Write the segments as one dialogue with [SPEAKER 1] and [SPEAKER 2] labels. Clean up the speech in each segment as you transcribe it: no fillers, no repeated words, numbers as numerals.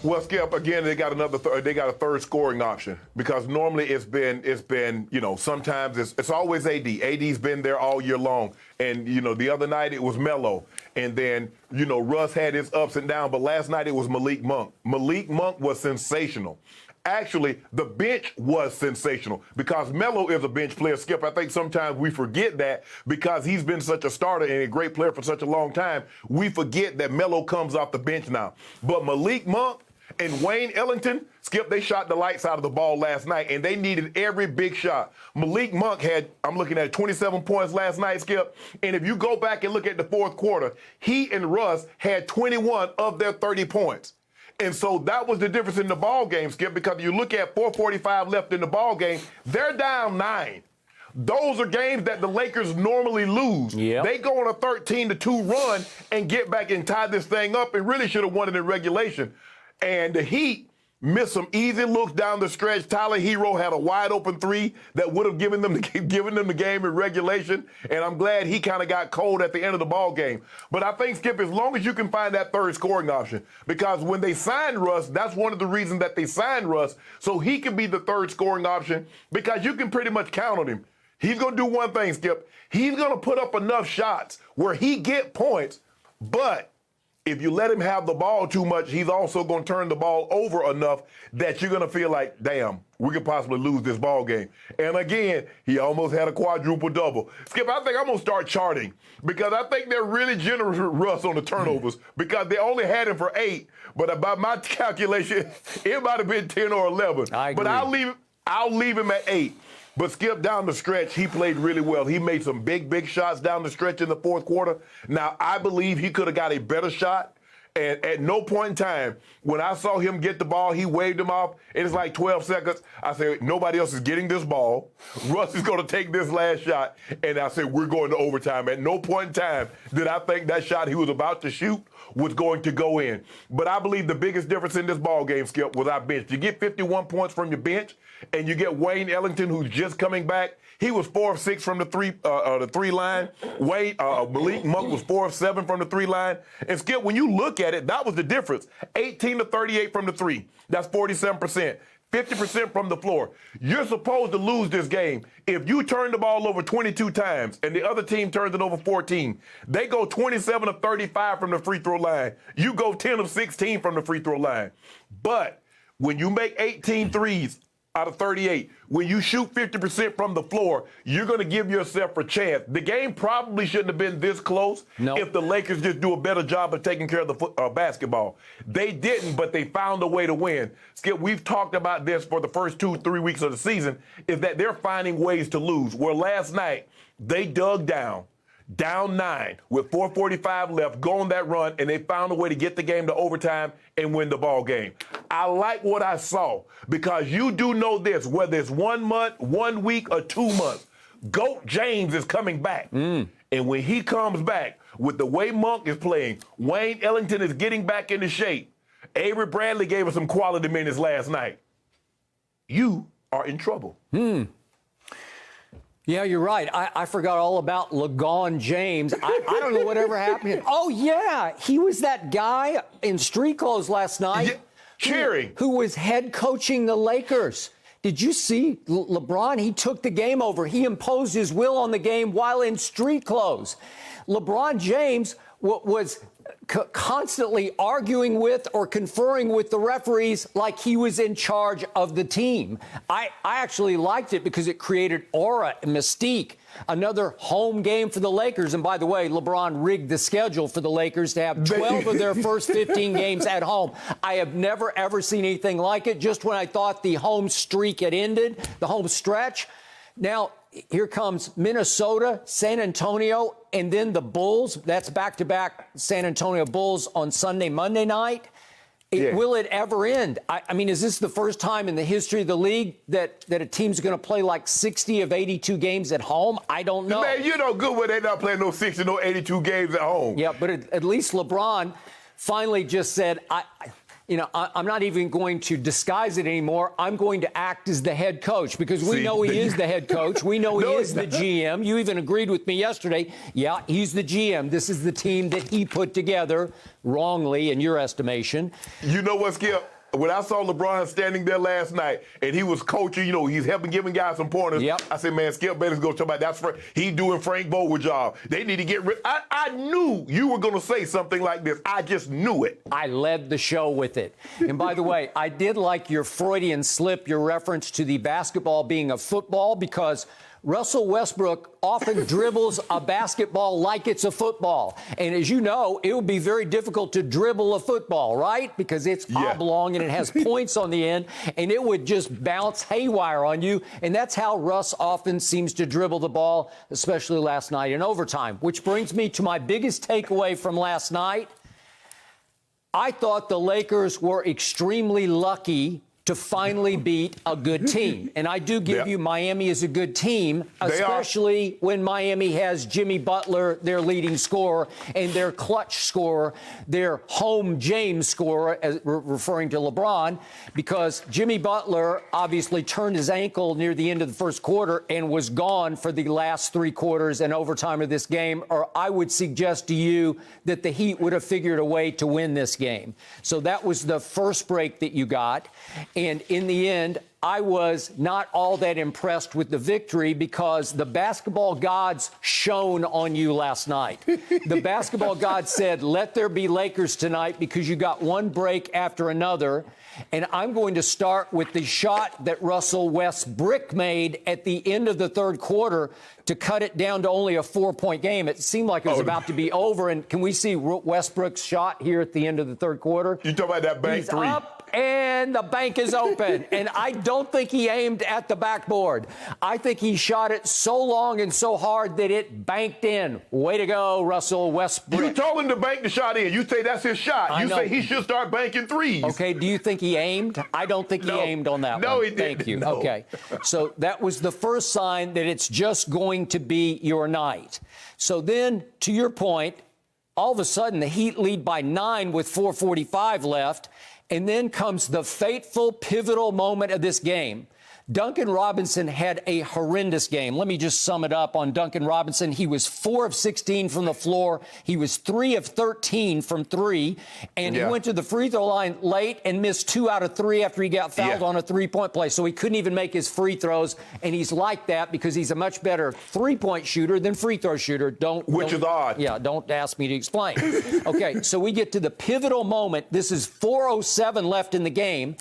[SPEAKER 1] Well, Skip, again, they got they got a third scoring option because normally it's been sometimes it's always AD. AD's been there all year long, and the other night it was Melo, and then Russ had his ups and downs, but last night it was Malik Monk. Malik Monk was sensational. Actually, the bench was sensational because Melo is a bench player, Skip. I think sometimes we forget that because he's been such a starter and a great player for such a long time. We forget that Melo comes off the bench now. But Malik Monk and Wayne Ellington, Skip, they shot the lights out of the ball last night, and they needed every big shot. Malik Monk had, I'm looking at 27 points last night, Skip, and if you go back and look at the fourth quarter, he and Russ had 21 of their 30 points. And so that was the difference in the ball game, Skip, because you look at 4:45 left in the ball game, they're down 9. Those are games that the Lakers normally lose. Yep. They go on a 13-2 run and get back and tie this thing up and really should have won it in regulation. And the Heat missed some easy looks down the stretch. Tyler Hero had a wide open three that would have given them the game in regulation. And I'm glad he kind of got cold at the end of the ball game. But I think, Skip, as long as you can find that third scoring option, because when they signed Russ, that's one of the reasons that they signed Russ, so he can be the third scoring option because you can pretty much count on him. He's going to do one thing, Skip. He's going to put up enough shots where he get points, but if you let him have the ball too much, he's also going to turn the ball over enough that you're going to feel like, damn, we could possibly lose this ball game. And again, he almost had a quadruple double. Skip, I think I'm going to start charting because I think they're really generous with Russ on the turnovers because they only had him for 8. But by my calculation, it might have been 10 or 11.
[SPEAKER 2] I agree.
[SPEAKER 1] But I'll leave him at 8. But Skip, down the stretch, he played really well. He made some big shots down the stretch in the fourth quarter. Now, I believe he could have got a better shot. And at no point in time, when I saw him get the ball, he waved him off. And it's like 12 seconds. I said, nobody else is getting this ball. Russ is going to take this last shot. And I said, we're going to overtime. At no point in time did I think that shot he was about to shoot was going to go in. But I believe the biggest difference in this ball game, Skip, was our bench. You get 51 points from your bench, and you get Wayne Ellington, who's just coming back. He was 4 of 6 from the three line. Malik Monk was 4 of 7 from the 3 line. And Skip, when you look at it, that was the difference. 18 to 38 from the 3. That's 47%. 50% from the floor. You're supposed to lose this game if you turn the ball over 22 times and the other team turns it over 14. They go 27 of 35 from the free throw line. You go 10 of 16 from the free throw line. But when you make 18 threes out of 38, when you shoot 50% from the floor, you're going to give yourself a chance. The game probably shouldn't have been this close if the Lakers just do a better job of taking care of the basketball. They didn't, but they found a way to win. Skip, we've talked about this for the first 2-3 weeks of the season, is that they're finding ways to lose. Where last night, they dug down 9 with 4:45 left, go on that run, and they found a way to get the game to overtime and win the ball game. I like what I saw because you do know this, whether it's 1 month, 1 week, or 2 months, GOAT James is coming back. And when he comes back, with the way Monk is playing, Wayne Ellington is getting back into shape. Avery Bradley gave us some quality minutes last night. You are in trouble.
[SPEAKER 2] Yeah, you're right. I forgot all about LeGon James. I don't know whatever happened. Oh, yeah. He was that guy in street clothes last night.
[SPEAKER 1] Yeah, cheering.
[SPEAKER 2] Who was head coaching the Lakers. Did you see LeBron? He took the game over. He imposed his will on the game while in street clothes. LeBron James was constantly arguing with or conferring with the referees like he was in charge of the team. I actually liked it because it created aura and mystique. Another home game for the Lakers. And by the way, LeBron rigged the schedule for the Lakers to have 12 of their first 15 games at home. I have never, ever seen anything like it. Just when I thought the home streak had ended, the home stretch. Now, here comes Minnesota, San Antonio, and then the Bulls. That's back-to-back San Antonio Bulls on Sunday, Monday night. Will it ever end? I mean, is this the first time in the history of the league that a team's going to play like 60 of 82 games at home? I don't know.
[SPEAKER 1] Man, you know good when they're not playing no 60, no 82 games at home.
[SPEAKER 2] Yeah, but at least LeBron finally just said, I'm not even going to disguise it anymore. I'm going to act as the head coach because we know he is the head coach. We know he is the GM. You even agreed with me yesterday. Yeah, he's the GM. This is the team that he put together wrongly, in your estimation.
[SPEAKER 1] You know what, Skip? when I saw LeBron standing there last night and he was coaching, he's helping giving guys some pointers.
[SPEAKER 2] Yep.
[SPEAKER 1] I said, man, Skip Bayless going to talk about he doing Frank Vogel's job. They need to get rid. I knew you were going to say something like this. I just knew it.
[SPEAKER 2] I led the show with it. And by the way, I did like your Freudian slip, your reference to the basketball being a football, because Russell Westbrook often dribbles a basketball like it's a football. And as you know, it would be very difficult to dribble a football, right? Because it's oblong and it has points on the end, and it would just bounce haywire on you. And that's how Russ often seems to dribble the ball, especially last night in overtime. Which brings me to my biggest takeaway from last night. I thought the Lakers were extremely lucky to finally beat a good team. And I do give you Miami is a good team, especially when Miami has Jimmy Butler, their leading scorer, and their clutch scorer, their home James scorer, referring to LeBron, because Jimmy Butler obviously turned his ankle near the end of the first quarter and was gone for the last 3 quarters and overtime of this game, or I would suggest to you that the Heat would have figured a way to win this game. So that was the first break that you got. And in the end, I was not all that impressed with the victory because the basketball gods shone on you last night. The basketball gods said, let there be Lakers tonight because you got one break after another. And I'm going to start with the shot that Russell Westbrook made at the end of the third quarter to cut it down to only a 4-point game. It seemed like it was about to be over. And can we see Westbrook's shot here at the end of the third quarter?
[SPEAKER 1] You talking about that bank
[SPEAKER 2] He's
[SPEAKER 1] three?
[SPEAKER 2] Up, and the bank is open. And I don't think he aimed at the backboard. I think he shot it so long and so hard that it banked in. Way to go, Russell Westbrook.
[SPEAKER 1] You told him to bank the shot in. You say that's his shot. You say he should start banking threes.
[SPEAKER 2] Okay, do you think he aimed? I don't think he aimed on that one.
[SPEAKER 1] No, he didn't.
[SPEAKER 2] Thank you.
[SPEAKER 1] No.
[SPEAKER 2] Okay, so that was the first sign that it's just going to be your night. So then, to your point, all of a sudden the Heat lead by 9 with 4:45 left. And then comes the fateful, pivotal moment of this game. Duncan Robinson had a horrendous game. Let me just sum it up on Duncan Robinson. He was 4 of 16 from the floor. He was 3 of 13 from 3. And he went to the free throw line late and missed 2 out of 3 after he got fouled on a 3-point play. So he couldn't even make his free throws. And he's like that because he's a much better 3-point shooter than free throw shooter.
[SPEAKER 1] Which is odd.
[SPEAKER 2] Yeah, don't ask me to explain. Okay, so we get to the pivotal moment. This is 4:07 left in the game.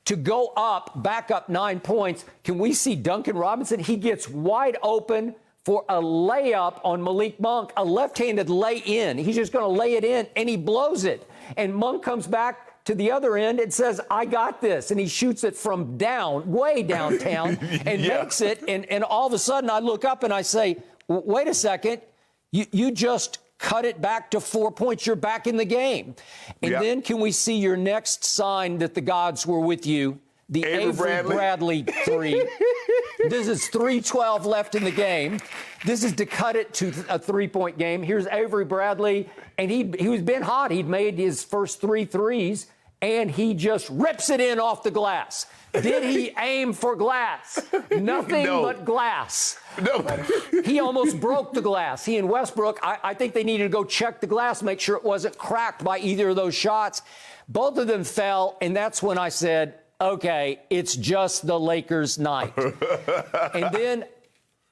[SPEAKER 2] To go up, back up 9 points, can we see Duncan Robinson? He gets wide open for a layup on Malik Monk, a left-handed lay-in. He's just going to lay it in, and he blows it. And Monk comes back to the other end and says, I got this. And he shoots it from way downtown, and makes it. And all of a sudden, I look up and I say, wait a second, you just cut it back to 4 points. You're back in the game. And then can we see your next sign that the gods were with you? The Avery Bradley 3. This is 3:12 left in the game. This is to cut it to a 3-point game. Here's Avery Bradley, and he was been hot. He'd made his first 3 threes, and he just rips it in off the glass. Did he aim for glass? Nothing but glass.
[SPEAKER 1] No.
[SPEAKER 2] He almost broke the glass. He and Westbrook, I think they needed to go check the glass, make sure it wasn't cracked by either of those shots. Both of them fell, and that's when I said, okay, it's just the Lakers' night. And then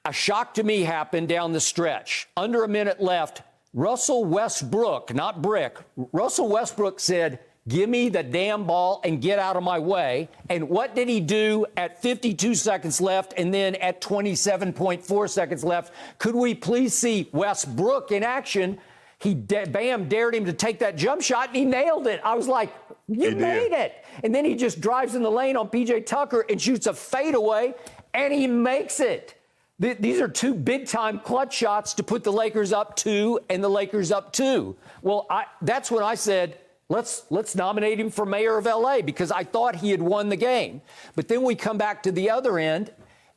[SPEAKER 2] a shock to me happened down the stretch. Under a minute left, Russell Westbrook, not Brick, Russell Westbrook said, give me the damn ball and get out of my way. And what did he do at 52 seconds left and then at 27.4 seconds left? Could we please see Westbrook in action? He dared him to take that jump shot, and he nailed it. I was like, you made it. And then he just drives in the lane on P.J. Tucker and shoots a fadeaway, and he makes it. These are 2 big-time clutch shots to put the Lakers up 2 and the Lakers up 2. Well, that's when I said, Let's nominate him for mayor of L.A. because I thought he had won the game. But then we come back to the other end,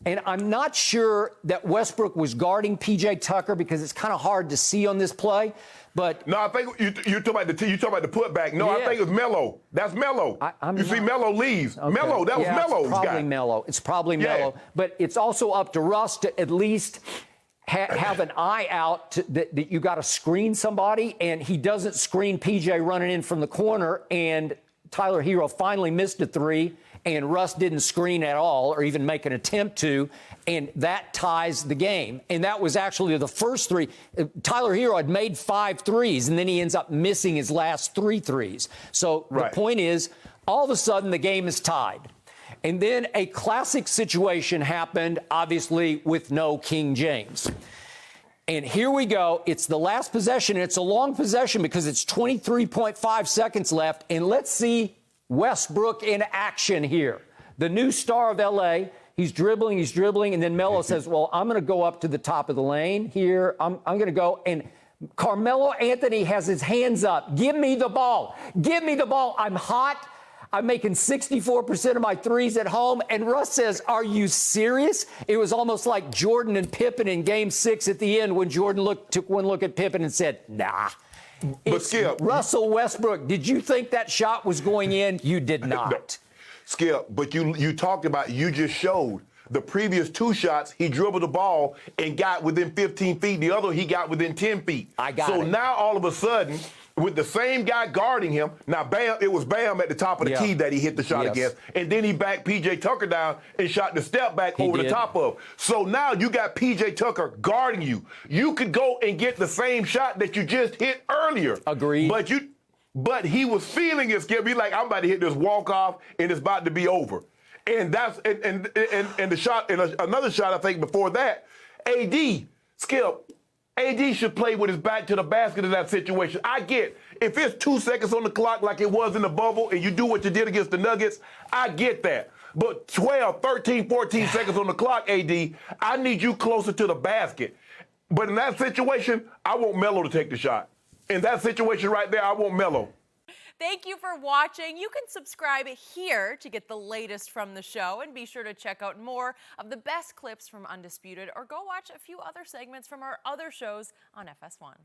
[SPEAKER 2] and I'm not sure that Westbrook was guarding P.J. Tucker because it's kind of hard to see on this play. But
[SPEAKER 1] no, I think you talk about the putback. No, I think it was Melo. That's Melo. See Melo leaves. Okay. Melo, that was Melo's guy.
[SPEAKER 2] It's probably Melo. But it's also up to Russ to at least have an eye out that you got to screen somebody, and he doesn't screen PJ running in from the corner, and Tyler Hero finally missed a three, and Russ didn't screen at all or even make an attempt to, and that ties the game. And that was actually the first three. Tyler Hero had made 5 threes, and then he ends up missing his last 3 threes. So the point is, all of a sudden, the game is tied. And then a classic situation happened, obviously, with no King James. And here we go. It's the last possession. And it's a long possession because it's 23.5 seconds left. And let's see Westbrook in action here. The new star of L.A., he's dribbling. And then Melo says, well, I'm going to go up to the top of the lane here. I'm going to go. And Carmelo Anthony has his hands up. Give me the ball. Give me the ball. I'm hot. I'm making 64% of my threes at home. And Russ says, are you serious? It was almost like Jordan and Pippen in Game 6 at the end when Jordan took one look at Pippen and said, nah.
[SPEAKER 1] But Skip,
[SPEAKER 2] Russell Westbrook, did you think that shot was going in? You did not.
[SPEAKER 1] No. Skip, but you talked about, you just showed the previous 2 shots, he dribbled the ball and got within 15 feet. The other, he got within 10 feet. So now all of a sudden, with the same guy guarding him, now Bam, it was Bam at the top of the key that he hit the shot against, and then he backed P.J. Tucker down and shot the step back over the top of. So now you got P.J. Tucker guarding you. You could go and get the same shot that you just hit earlier.
[SPEAKER 2] Agreed.
[SPEAKER 1] But he was feeling it, Skip. He's like, I'm about to hit this walk off, and it's about to be over. And that's and the shot, and another shot I think before that, AD, Skip. AD should play with his back to the basket in that situation. I get, if it's 2 seconds on the clock like it was in the bubble and you do what you did against the Nuggets, I get that. But 12, 13, 14 seconds on the clock, AD, I need you closer to the basket. But in that situation, I want Melo to take the shot. In that situation right there, I want Melo.
[SPEAKER 3] Thank you for watching. You can subscribe here to get the latest from the show, and be sure to check out more of the best clips from Undisputed, or go watch a few other segments from our other shows on FS1.